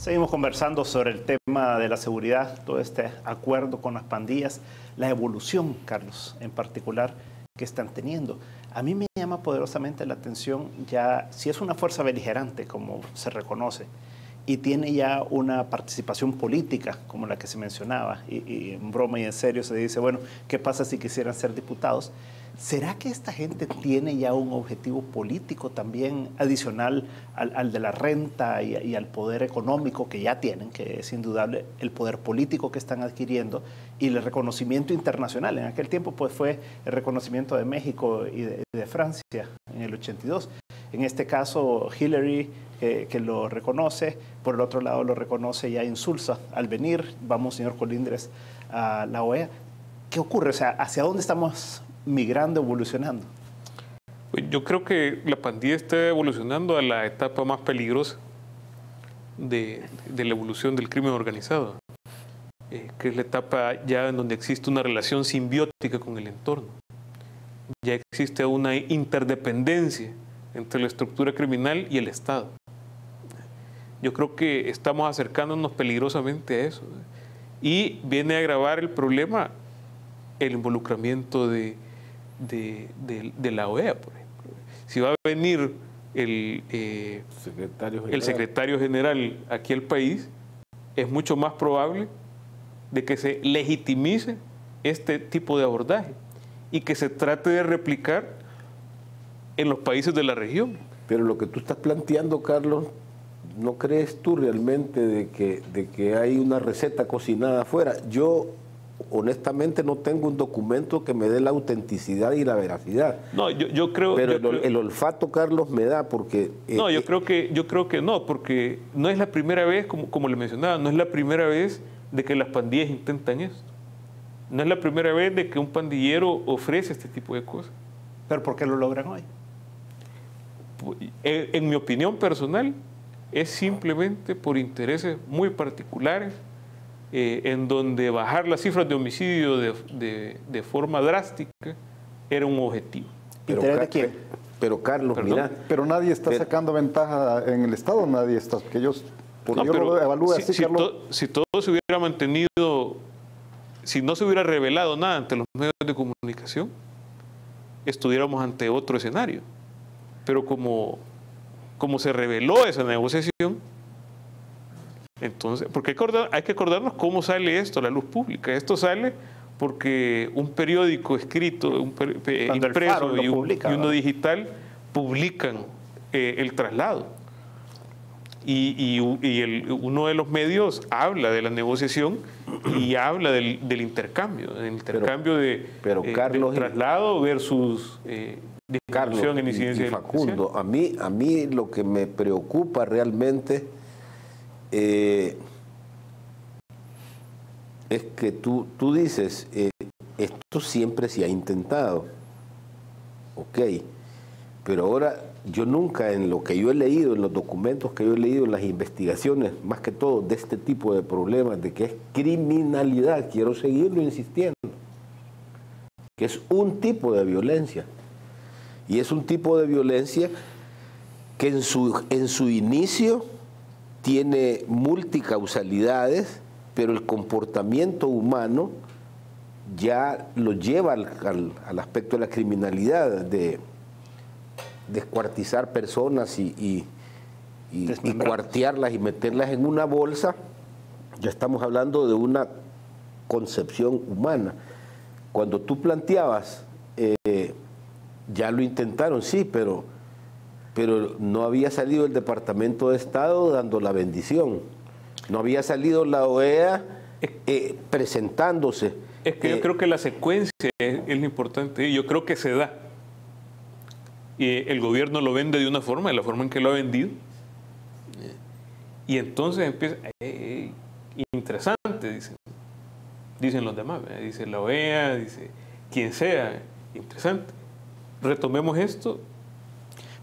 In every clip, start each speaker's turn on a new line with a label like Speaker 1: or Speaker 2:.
Speaker 1: Seguimos conversando sobre el tema de la seguridad, todo este acuerdo con las pandillas, la evolución, Carlos, en particular, que están teniendo. A mí me llama poderosamente la atención ya, si es una fuerza beligerante, como se reconoce, y tiene ya una participación política, como la que se mencionaba, y en broma y en serio se dice, bueno, ¿qué pasa si quisieran ser diputados? ¿Será que esta gente tiene ya un objetivo político también adicional al de la renta y al poder económico que ya tienen, que es indudable el poder político que están adquiriendo y el reconocimiento internacional? En aquel tiempo pues fue el reconocimiento de México y de Francia en el 82. En este caso Hillary, que lo reconoce, por el otro lado lo reconoce ya Insulza al venir. Vamos, señor Colindres, a la OEA. ¿Qué ocurre? O sea, ¿hacia dónde estamos migrando, evolucionando?
Speaker 2: Pues yo creo que la pandilla está evolucionando a la etapa más peligrosa de la evolución del crimen organizado, que es la etapa ya en donde existe una relación simbiótica con el entorno. Ya existe una interdependencia entre la estructura criminal y el Estado. Yo creo que estamos acercándonos peligrosamente a eso. Y viene a agravar el problema el involucramiento de la OEA, por ejemplo. Si va a venir el secretario general aquí al país, es mucho más probable de que se legitimice este tipo de abordaje y que se trate de replicar en los países de la región.
Speaker 3: Pero lo que tú estás planteando, Carlos, ¿no crees tú realmente de que hay una receta cocinada afuera? Yo honestamente no tengo un documento que me dé la autenticidad y la veracidad.
Speaker 2: No, yo creo...
Speaker 3: Pero el olfato, Carlos, me da porque...
Speaker 2: No, yo creo que no, porque no es la primera vez, como le mencionaba, no es la primera vez de que las pandillas intentan esto. No es la primera vez de que un pandillero ofrece este tipo de cosas.
Speaker 1: ¿Pero por qué lo logran hoy?
Speaker 2: En mi opinión personal, es simplemente por intereses muy particulares, en donde bajar las cifras de homicidio de forma drástica era un objetivo.
Speaker 1: ¿Interés de quién?
Speaker 3: Pero Carlos,
Speaker 2: ¿Perdón?
Speaker 3: mira...
Speaker 4: Pero nadie está sacando ventaja en el Estado, nadie está, que yo lo evalúe así, Carlos.
Speaker 2: Si todo se hubiera mantenido, si no se hubiera revelado nada ante los medios de comunicación, estuviéramos ante otro escenario. Pero como se reveló esa negociación, entonces, porque hay que acordarnos cómo sale esto a la luz pública. Esto sale porque un periódico escrito, impreso y uno digital publican el traslado. Uno de los medios habla de la negociación y habla del intercambio, de traslado versus
Speaker 3: Carlos
Speaker 2: en incidencia
Speaker 3: y Facundo, a mí lo que me preocupa realmente es que tú dices, esto siempre se ha intentado, ok, pero ahora yo nunca, en lo que yo he leído, en los documentos que yo he leído, en las investigaciones, más que todo de este tipo de problemas, de que es criminalidad, quiero seguirlo insistiendo, que es un tipo de violencia, y es un tipo de violencia que en su inicio tiene multicausalidades, pero el comportamiento humano ya lo lleva al aspecto de la criminalidad, de descuartizar personas y cuartearlas y meterlas en una bolsa. Ya estamos hablando de una concepción humana. Cuando tú planteabas, ya lo intentaron, sí, pero no había salido el Departamento de Estado dando la bendición. No había salido la OEA presentándose.
Speaker 2: Es que yo creo que la secuencia es lo importante. Yo creo que se da. El gobierno lo vende de una forma, de la forma en que lo ha vendido. Y entonces empieza... interesante, dicen los demás. Dice la OEA, dice quien sea. Interesante. Retomemos esto.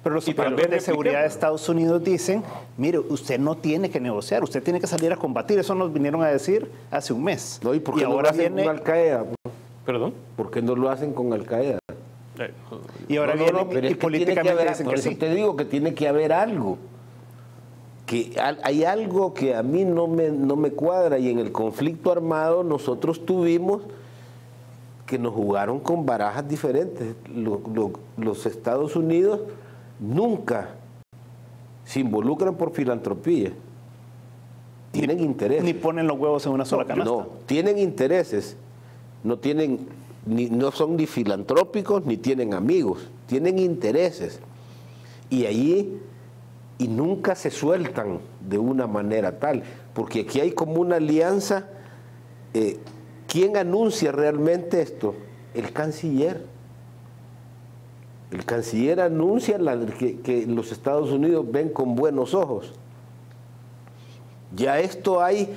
Speaker 1: Pero los operadores de seguridad de Estados Unidos dicen, mire, usted no tiene que negociar, usted tiene que salir a combatir. Eso nos vinieron a decir hace un mes.
Speaker 3: No, ¿y por qué no lo hacen con Al-Qaeda?
Speaker 2: ¿Perdón?
Speaker 3: ¿Por qué no lo hacen con Al-Qaeda?
Speaker 1: Y ahora vienen y políticamente dicen que sí.
Speaker 3: Por eso te digo que tiene que haber algo. que hay algo que a mí no me cuadra, y en el conflicto armado nosotros tuvimos que nos jugaron con barajas diferentes. Los Estados Unidos nunca se involucran por filantropía. Tienen intereses.
Speaker 1: Ni ponen los huevos en una sola canasta.
Speaker 3: No, tienen intereses. No son ni filantrópicos ni tienen amigos. Tienen intereses. Y nunca se sueltan de una manera tal. Porque aquí hay como una alianza. ¿Quién anuncia realmente esto? El canciller. El canciller anuncia que los Estados Unidos ven con buenos ojos. Ya esto hay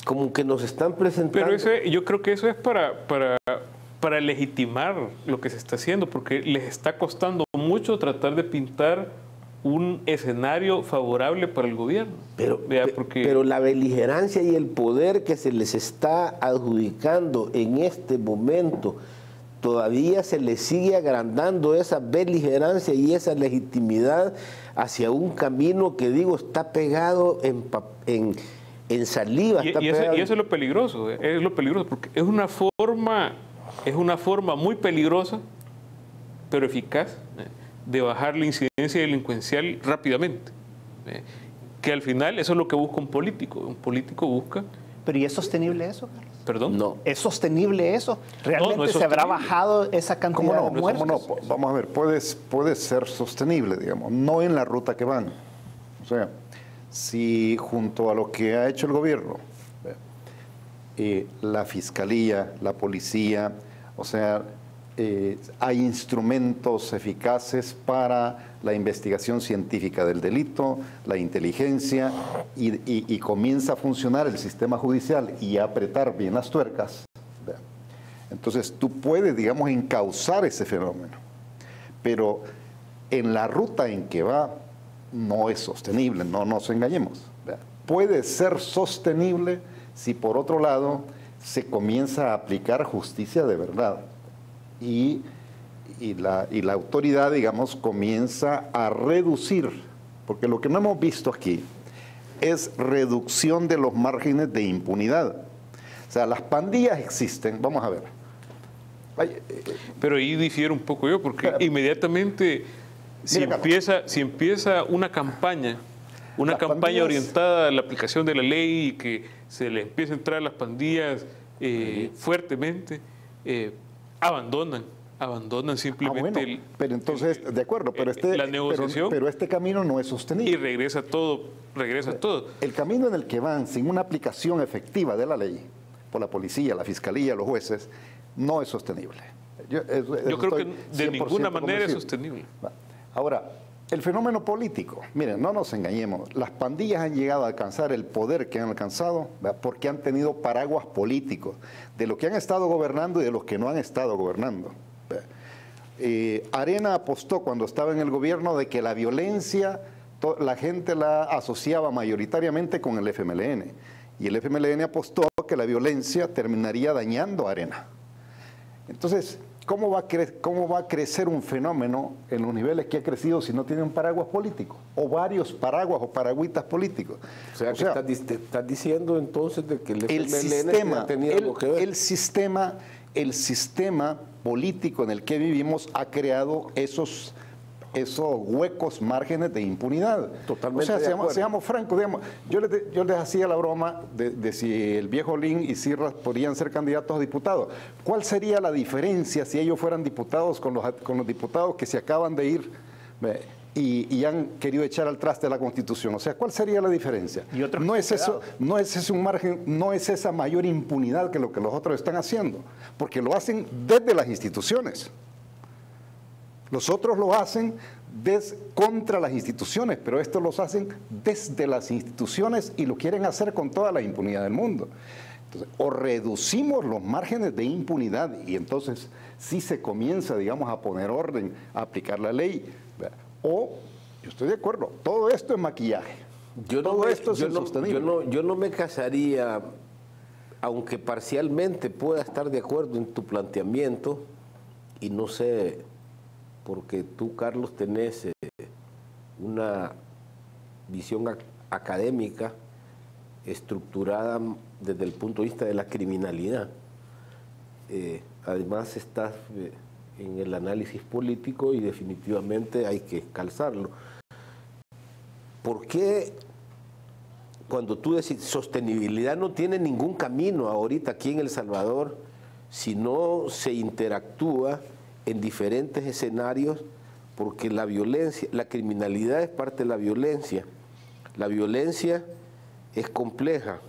Speaker 3: como que nos están presentando.
Speaker 2: Pero yo creo que eso es para legitimar lo que se está haciendo, porque les está costando mucho tratar de pintar un escenario favorable para el gobierno.
Speaker 3: Pero la beligerancia y el poder que se les está adjudicando en este momento, todavía se les sigue agrandando esa beligerancia y esa legitimidad hacia un camino que, digo, está pegado en saliva.
Speaker 2: Y eso es lo peligroso, porque es una forma muy peligrosa, pero eficaz, de bajar la incidencia delincuencial rápidamente. Que al final eso es lo que busca un político. Un político busca...
Speaker 1: ¿Pero y es sostenible eso, Carlos?
Speaker 2: ¿Perdón?
Speaker 3: No.
Speaker 1: ¿Es sostenible eso? ¿Realmente
Speaker 2: no es
Speaker 1: se habrá
Speaker 2: sostenible.
Speaker 1: bajado esa cantidad de muertos?
Speaker 4: ¿Cómo no? Vamos a ver, puede ser sostenible, digamos, no en la ruta que van. O sea, si junto a lo que ha hecho el gobierno, la fiscalía, la policía, o sea, hay instrumentos eficaces para la investigación científica del delito, la inteligencia, y comienza a funcionar el sistema judicial y a apretar bien las tuercas. Entonces tú puedes, digamos, encauzar ese fenómeno, pero en la ruta en que va no es sostenible, no nos engañemos. Puede ser sostenible si por otro lado se comienza a aplicar justicia de verdad. Y la autoridad, digamos, comienza a reducir, porque lo que no hemos visto aquí es reducción de los márgenes de impunidad. O sea, las pandillas existen, vamos a ver.
Speaker 2: Pero ahí difiero un poco yo, porque inmediatamente si empieza una campaña orientada a la aplicación de la ley y que se le empieza a entrar a las pandillas fuertemente, abandonan simplemente
Speaker 4: bueno, pero entonces, de acuerdo, pero
Speaker 2: la negociación,
Speaker 4: pero este camino no es sostenible.
Speaker 2: y regresa todo.
Speaker 4: El camino en el que van sin una aplicación efectiva de la ley, por la policía, la fiscalía, los jueces, no es sostenible.
Speaker 2: Yo creo que de ninguna manera es sostenible.
Speaker 4: Ahora, el fenómeno político, miren, no nos engañemos, las pandillas han llegado a alcanzar el poder que han alcanzado, ¿verdad?, porque han tenido paraguas políticos, de los que han estado gobernando y de los que no han estado gobernando. Arena apostó cuando estaba en el gobierno de que la violencia, la gente la asociaba mayoritariamente con el FMLN, y el FMLN apostó que la violencia terminaría dañando a Arena. Entonces, ¿cómo va a crecer un fenómeno en los niveles que ha crecido si no tiene un paraguas político? O varios paraguas o paragüitas políticos.
Speaker 3: O sea, estás diciendo entonces de que el
Speaker 4: sistema
Speaker 3: ha tenido algo que ver.
Speaker 4: El sistema político en el que vivimos ha creado esos huecos márgenes de impunidad.
Speaker 3: Totalmente.
Speaker 4: O sea, seamos francos, digamos, yo les hacía la broma de si el viejo Lin y Sirras podrían ser candidatos a diputados. ¿Cuál sería la diferencia si ellos fueran diputados con los diputados que se acaban de ir y han querido echar al traste la Constitución? O sea, ¿cuál sería la diferencia? No es ese un margen, no es esa mayor impunidad que lo que los otros están haciendo, porque lo hacen desde las instituciones. Los otros lo hacen contra las instituciones, pero estos los hacen desde las instituciones y lo quieren hacer con toda la impunidad del mundo. Entonces, o reducimos los márgenes de impunidad y entonces sí se comienza, digamos, a poner orden, a aplicar la ley, o, yo estoy de acuerdo, todo esto es maquillaje. Todo esto es insostenible.
Speaker 3: Yo no me casaría, aunque parcialmente pueda estar de acuerdo en tu planteamiento, y no sé, porque tú, Carlos, tenés una visión académica, estructurada desde el punto de vista de la criminalidad. Además está en el análisis político y definitivamente hay que calzarlo. ¿Por qué cuando tú decís sostenibilidad no tiene ningún camino ahorita aquí en El Salvador si no se interactúa en diferentes escenarios? Porque la violencia, la criminalidad es parte de la violencia. La violencia es compleja,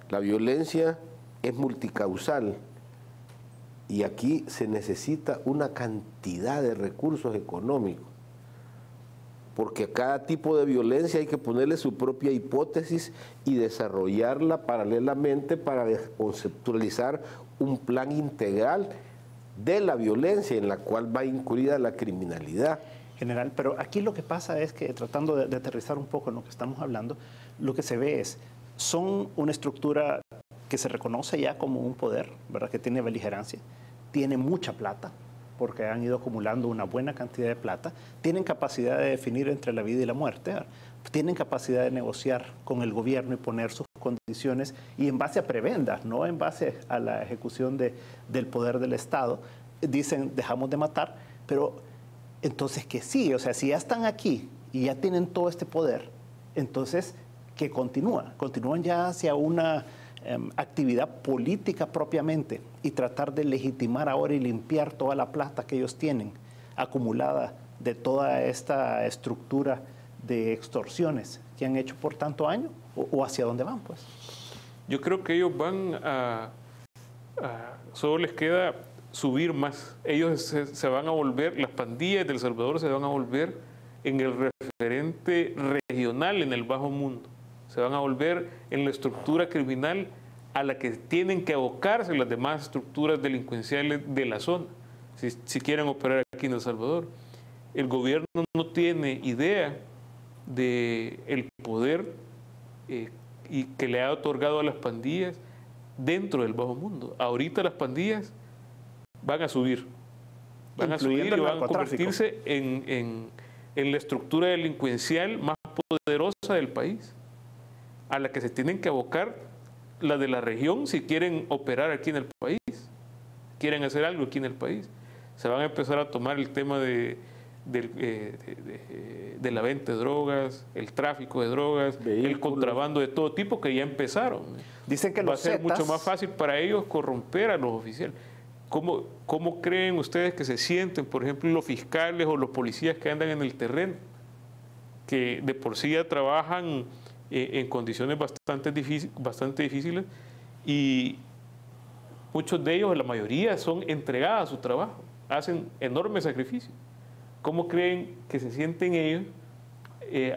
Speaker 3: la violencia es multicausal y aquí se necesita una cantidad de recursos económicos, porque a cada tipo de violencia hay que ponerle su propia hipótesis y desarrollarla paralelamente para conceptualizar un plan integral de la violencia en la cual va incluida la criminalidad.
Speaker 1: General, pero aquí lo que pasa es que, tratando de aterrizar un poco en lo que estamos hablando, lo que se ve es, son una estructura que se reconoce ya como un poder, ¿verdad?, que tiene beligerancia, tiene mucha plata, porque han ido acumulando una buena cantidad de plata, tienen capacidad de definir entre la vida y la muerte, ¿verdad?, tienen capacidad de negociar con el gobierno y poner sus condiciones, y en base a prebendas, no en base a la ejecución del poder del Estado, dicen, dejamos de matar, pero entonces que sí, o sea, si ya están aquí y ya tienen todo este poder, entonces que continúan ya hacia una actividad política propiamente y tratar de legitimar ahora y limpiar toda la plata que ellos tienen acumulada de toda esta estructura de extorsiones que han hecho por tanto año, o hacia dónde van, pues.
Speaker 2: Yo creo que ellos van solo les queda subir más. Ellos se van a volver, las pandillas de El Salvador se van a volver en el referente regional en el bajo mundo. Se van a volver en la estructura criminal a la que tienen que abocarse las demás estructuras delincuenciales de la zona, si quieren operar aquí en El Salvador. El gobierno no tiene idea del poder y que le ha otorgado a las pandillas dentro del bajo mundo. Ahorita las pandillas van a subir y van a convertirse en la estructura delincuencial más poderosa del país, a la que se tienen que abocar las de la región si quieren operar aquí en el país, quieren hacer algo aquí en el país. Se van a empezar a tomar el tema de la venta de drogas, el tráfico de drogas, el contrabando de todo tipo, que ya empezaron.
Speaker 1: Dicen que
Speaker 2: va a ser mucho más fácil para ellos corromper a los oficiales. ¿Cómo creen ustedes que se sienten, por ejemplo, los fiscales o los policías que andan en el terreno, que de por sí ya trabajan en condiciones bastante difíciles, y muchos de ellos, la mayoría, son entregados a su trabajo, hacen enormes sacrificios? ¿Cómo creen que se sienten ellos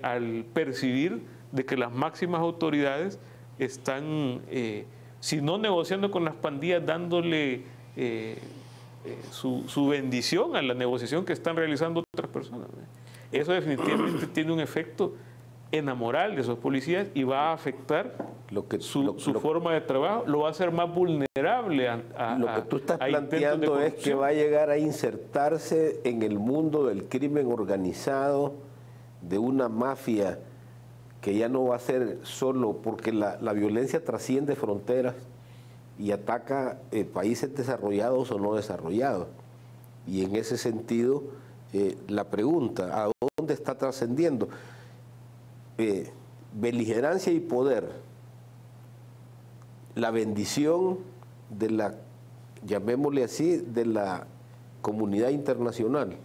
Speaker 2: al percibir de que las máximas autoridades están, si no negociando con las pandillas, dándole su bendición a la negociación que están realizando otras personas? Eso definitivamente tiene un efecto en la moral de esos policías y va a afectar su forma de trabajo, lo va a hacer más vulnerable a
Speaker 3: lo que tú estás planteando es que va a llegar a insertarse en el mundo del crimen organizado, de una mafia que ya no va a ser solo, porque la violencia trasciende fronteras y ataca países desarrollados o no desarrollados. Y en ese sentido, la pregunta, ¿a dónde está trascendiendo? Beligerancia y poder, la bendición de la, llamémosle así, de la comunidad internacional.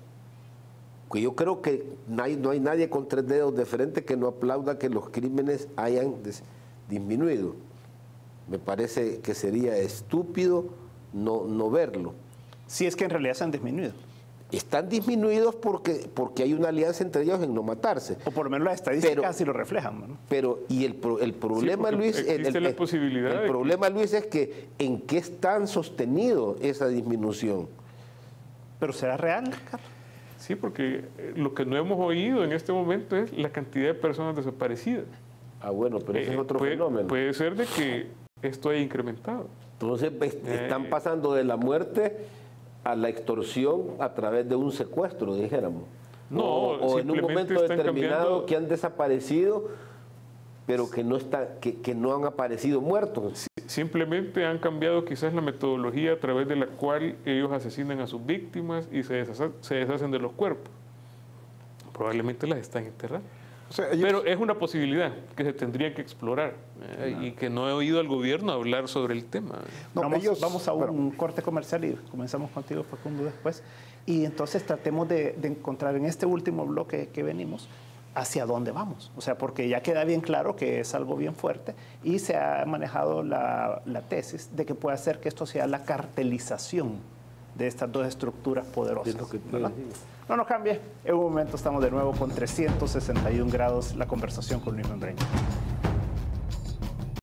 Speaker 3: Que yo creo que no hay nadie con tres dedos de frente que no aplauda que los crímenes hayan disminuido. Me parece que sería estúpido no verlo.
Speaker 1: Si es que en realidad se han disminuido.
Speaker 3: Están disminuidos porque hay una alianza entre ellos en no matarse.
Speaker 1: O por lo menos las estadísticas así lo reflejan, ¿no?
Speaker 3: Pero, y el problema,
Speaker 2: sí,
Speaker 3: Luis,
Speaker 2: la posibilidad
Speaker 3: el problema, Luis, es que ¿en qué están sostenido esa disminución?
Speaker 1: ¿Pero será real, Carlos?
Speaker 2: Sí, porque lo que no hemos oído en este momento es la cantidad de personas desaparecidas.
Speaker 3: Ah, bueno, pero ese es otro fenómeno.
Speaker 2: Puede ser de que esto haya incrementado.
Speaker 3: Entonces, están pasando de la muerte a la extorsión a través de un secuestro, dijéramos.
Speaker 2: No,
Speaker 3: o en un momento determinado que han desaparecido pero que no han aparecido muertos.
Speaker 2: Simplemente han cambiado quizás la metodología a través de la cual ellos asesinan a sus víctimas y se deshacen de los cuerpos. Probablemente las están enterrando.
Speaker 4: O sea,
Speaker 2: Pero es una posibilidad que se tendría que explorar y que no he oído al gobierno hablar sobre el tema.
Speaker 4: No,
Speaker 1: vamos a un corte comercial y comenzamos contigo, Facundo, después. Y entonces tratemos de encontrar en este último bloque que venimos hacia dónde vamos. O sea, porque ya queda bien claro que es algo bien fuerte y se ha manejado la tesis de que puede hacer que esto sea la cartelización de estas dos estructuras poderosas. ¿Verdad? No nos cambie. En un momento estamos de nuevo con 361 grados, la conversación con Luis Membreño.